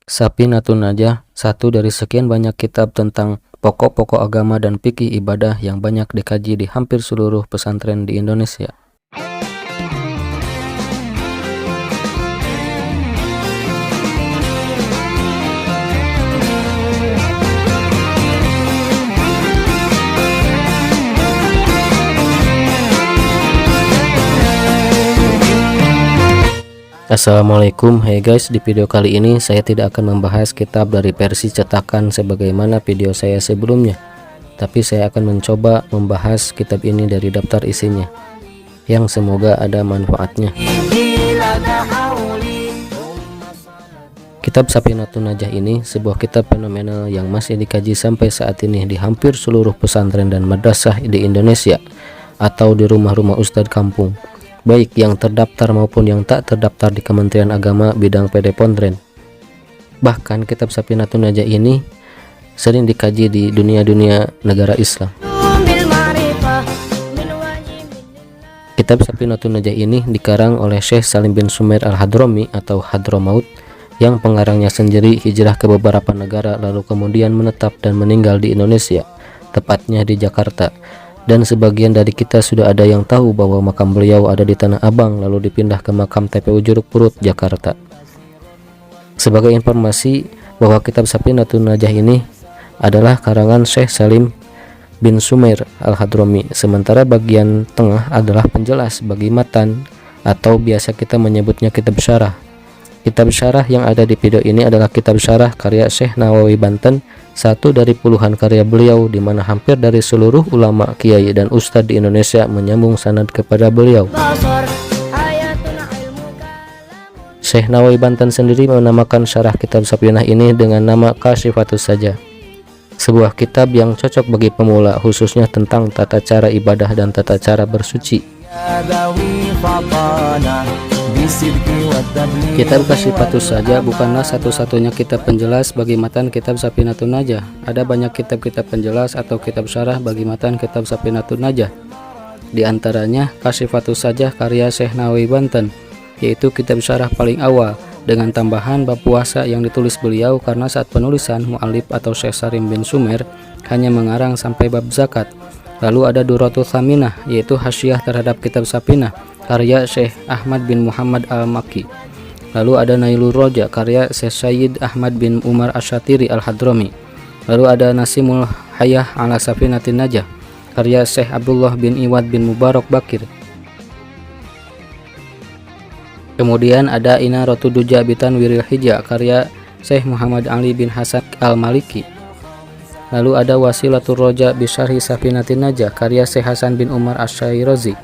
Shafinatul Najah, satu dari sekian banyak kitab tentang pokok-pokok agama dan fikih ibadah yang banyak dikaji di hampir seluruh pesantren di Indonesia. Assalamualaikum, hey guys, di video kali ini saya tidak akan membahas kitab dari versi cetakan sebagaimana video saya sebelumnya, tapi saya akan mencoba membahas kitab ini dari daftar isinya, yang semoga ada manfaatnya. Kitab Shafinatul Najah ini sebuah kitab fenomenal yang masih dikaji sampai saat ini di hampir seluruh pesantren dan madrasah di Indonesia atau di rumah-rumah ustadz kampung, baik yang terdaftar maupun yang tak terdaftar di Kementerian Agama bidang PD Pontren. Bahkan kitab Shafinatul Najah ini sering dikaji di dunia negara Islam. Kitab Shafinatul Najah ini dikarang oleh Syekh Salim bin Sumair Al-Hadrami atau Hadramaut, yang pengarangnya sendiri hijrah ke beberapa negara lalu kemudian menetap dan meninggal di Indonesia, tepatnya di Jakarta. Dan sebagian dari kita sudah ada yang tahu bahwa makam beliau ada di Tanah Abang lalu dipindah ke makam TPU Jeruk Purut, Jakarta. Sebagai informasi bahwa kitab Shafinatul Najah ini adalah karangan Syekh Salim bin Sumair Al-Hadrami, sementara bagian tengah adalah penjelas bagi matan atau biasa kita menyebutnya kitab syarah. Kitab syarah yang ada di video ini adalah kitab syarah karya Syekh Nawawi Banten, satu dari puluhan karya beliau di mana hampir dari seluruh ulama, kiai dan ustadz di Indonesia menyambung sanad kepada beliau. Syekh Nawawi Banten sendiri menamakan syarah kitab Shafinatul ini dengan nama Kasyifatus Saja, sebuah kitab yang cocok bagi pemula, khususnya tentang tata cara ibadah dan tata cara bersuci. Kitab Kasyifatus Saja bukanlah satu-satunya kitab penjelas bagi matan kitab Shafinatul Najah. Ada banyak kitab-kitab penjelas atau kitab syarah bagi matan kitab Shafinatul Najah. Di antaranya Kasyifatus Saja karya Syekh Nawawi Banten, yaitu kitab syarah paling awal dengan tambahan bab puasa yang ditulis beliau karena saat penulisan mu'alif atau Syekh Salim bin Sumair hanya mengarang sampai bab zakat. Lalu ada Durratul Thaminah, yaitu hasyiah terhadap kitab Shafinatul karya Syekh Ahmad bin Muhammad Al-Makki. Lalu ada Nailur Roja karya Syekh Sayyid Ahmad bin Umar Asyatiri Al-Hadrami. Lalu ada Nasimul Hayah ala Shafinatul Najah karya Syekh Abdullah bin Iwad bin Mubarak Bakir. Kemudian ada Inaratud Duja Bitan Wiril Hija karya Syekh Muhammad Ali bin Hasan Al-Maliki. Lalu ada Wasilatul Roja Bisyarhi Shafinatul Najah karya Syekh Hasan bin Umar Asy-Syairazi.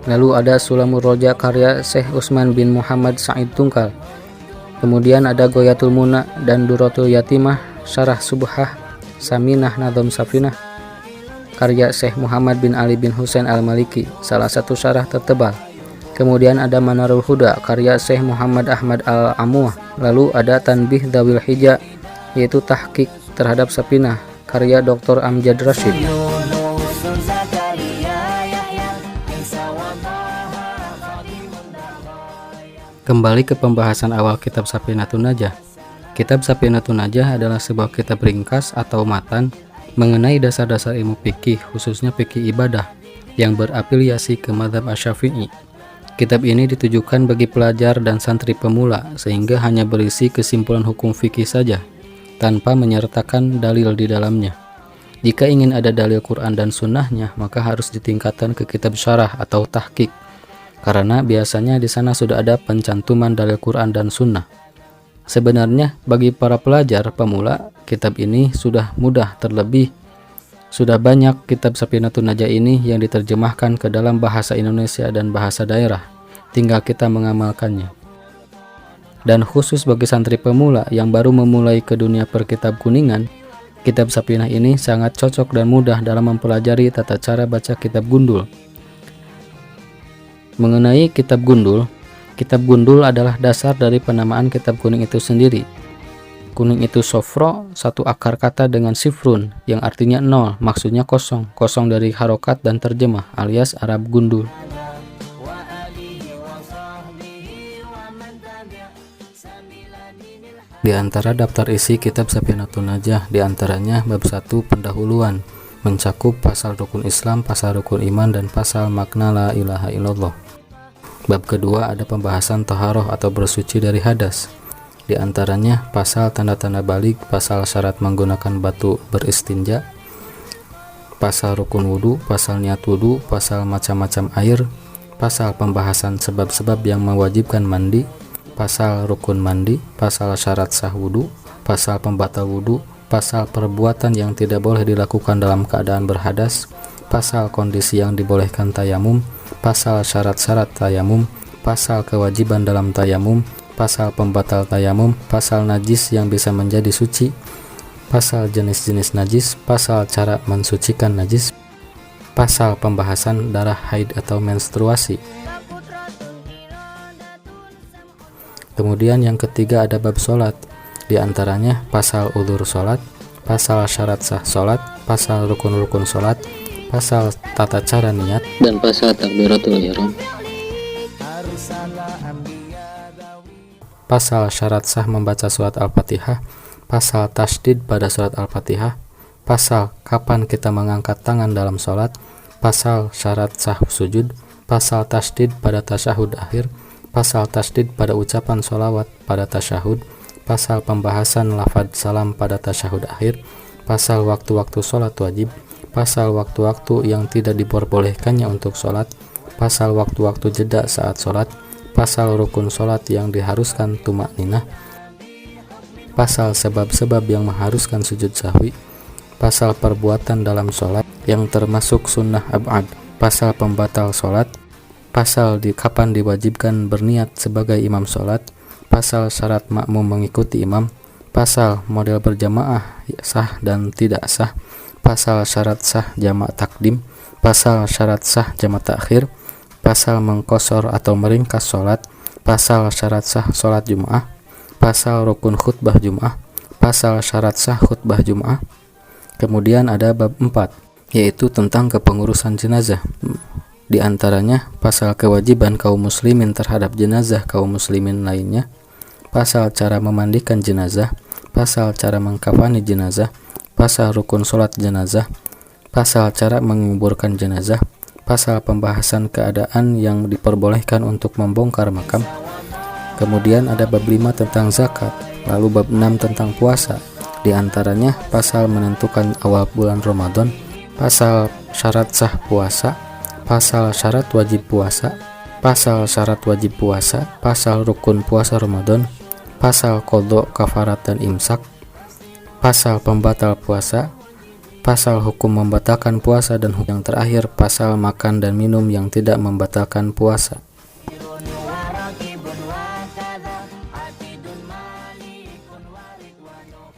Lalu ada Sulamur Roja karya Syekh Utsman bin Muhammad Sa'id Tungkal. Kemudian ada Ghayatul Muna dan Durratul Yatimah Syarah Subhah Saminah Nadham Shafinah karya Syekh Muhammad bin Ali bin Husain Al-Maliki, salah satu syarah tertebal. Kemudian ada Manarul Huda karya Syekh Muhammad Ahmad Al-Amuah. Lalu ada Tanbih Dawil Hija, yaitu tahqiq terhadap Shafinatul karya Dr. Amjad Rashid. Kembali ke pembahasan awal kitab Shafinatul Najah. Kitab Shafinatul Najah adalah sebuah kitab ringkas atau matan mengenai dasar-dasar ilmu fikih, khususnya fikih ibadah yang berafiliasi ke mazhab Asy-Syafi'i. Kitab ini ditujukan bagi pelajar dan santri pemula sehingga hanya berisi kesimpulan hukum fikih saja tanpa menyertakan dalil di dalamnya. Jika ingin ada dalil Quran dan sunnahnya, maka harus ditingkatkan ke kitab syarah atau tahqiq, karena biasanya di sana sudah ada pencantuman dalil Quran dan sunnah. Sebenarnya bagi para pelajar pemula, kitab ini sudah mudah, terlebih sudah banyak kitab Shafinatul Najah ini yang diterjemahkan ke dalam bahasa Indonesia dan bahasa daerah, tinggal kita mengamalkannya. Dan khusus bagi santri pemula yang baru memulai ke dunia perkitab kuningan, kitab Shafinatul ini sangat cocok dan mudah dalam mempelajari tata cara baca kitab gundul. Mengenai kitab gundul adalah dasar dari penamaan kitab kuning itu sendiri. Kuning itu sofro, satu akar kata dengan sifrun yang artinya nol, maksudnya kosong, kosong dari harokat dan terjemah, alias Arab gundul. Di antara daftar isi kitab Safinatun Najah, di antaranya bab 1 pendahuluan, mencakup pasal rukun Islam, pasal rukun iman, dan pasal makna la ilaha illallah. Bab kedua ada pembahasan taharah atau bersuci dari hadas. Di antaranya pasal tanda-tanda balik, pasal syarat menggunakan batu beristinja, pasal rukun wudu, pasal niat wudu, pasal macam-macam air, pasal pembahasan sebab-sebab yang mewajibkan mandi, pasal rukun mandi, pasal syarat sah wudu, pasal pembatal wudu, pasal perbuatan yang tidak boleh dilakukan dalam keadaan berhadas, pasal kondisi yang dibolehkan tayamum, pasal syarat-syarat tayamum, pasal kewajiban dalam tayamum, pasal pembatal tayamum, pasal najis yang bisa menjadi suci, pasal jenis-jenis najis, pasal cara mensucikan najis, pasal pembahasan darah haid atau menstruasi. Kemudian yang ketiga ada bab sholat, di antaranya pasal udzur sholat, pasal syarat sah sholat, pasal rukun-rukun sholat, pasal tata cara niat, dan pasal takbiratul ihram. Pasal syarat sah membaca surat Al-Fatihah, pasal tasydid pada surat Al-Fatihah, pasal kapan kita mengangkat tangan dalam sholat, pasal syarat sah sujud, pasal tasydid pada tasyahud akhir, pasal tasydid pada ucapan sholawat pada tasyahud, pasal pembahasan lafadz salam pada tasyahud akhir, pasal waktu-waktu sholat wajib, pasal waktu-waktu yang tidak diperbolehkannya untuk sholat, pasal waktu-waktu jeda saat sholat, pasal rukun sholat yang diharuskan tumakninah, pasal sebab-sebab yang mengharuskan sujud sahwi, pasal perbuatan dalam sholat yang termasuk sunnah ab'ad, pasal pembatal sholat, pasal kapan diwajibkan berniat sebagai imam sholat, pasal syarat makmum mengikuti imam, pasal model berjamaah sah dan tidak sah, pasal syarat sah jamak takdim, pasal syarat sah jamak takhir, pasal mengkosor atau meringkas sholat, pasal syarat sah sholat Jum'ah, pasal rukun khutbah Jum'ah, pasal syarat sah khutbah Jum'ah. Kemudian ada bab 4, yaitu tentang kepengurusan jenazah. Di antaranya pasal kewajiban kaum muslimin terhadap jenazah kaum muslimin lainnya, pasal cara memandikan jenazah, pasal cara mengkafani jenazah, pasal rukun sholat jenazah, pasal cara menguburkan jenazah, pasal pembahasan keadaan yang diperbolehkan untuk membongkar makam. Kemudian ada bab 5 tentang zakat, lalu bab 6 tentang puasa. Di antaranya pasal menentukan awal bulan Ramadan, pasal syarat sah puasa, pasal syarat wajib puasa, pasal syarat wajib puasa, pasal rukun puasa Ramadan, pasal qadha kafarat dan imsak, pasal pembatal puasa, pasal hukum membatalkan puasa, dan yang terakhir pasal makan dan minum yang tidak membatalkan puasa.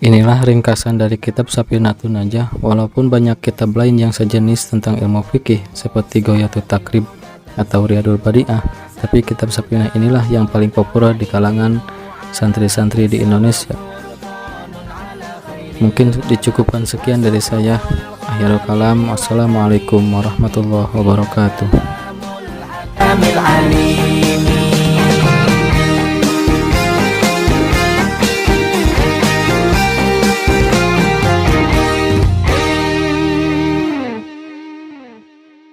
Inilah ringkasan dari kitab Safinatun Najah. Walaupun banyak kitab lain yang sejenis tentang ilmu fikih seperti Ghayatul Takrib atau Riyadul Badi'ah, tapi kitab Safinah inilah yang paling populer di kalangan santri-santri di Indonesia. Mungkin dicukupkan sekian dari saya. Akhirul kalam, wassalamualaikum warahmatullahi wabarakatuh.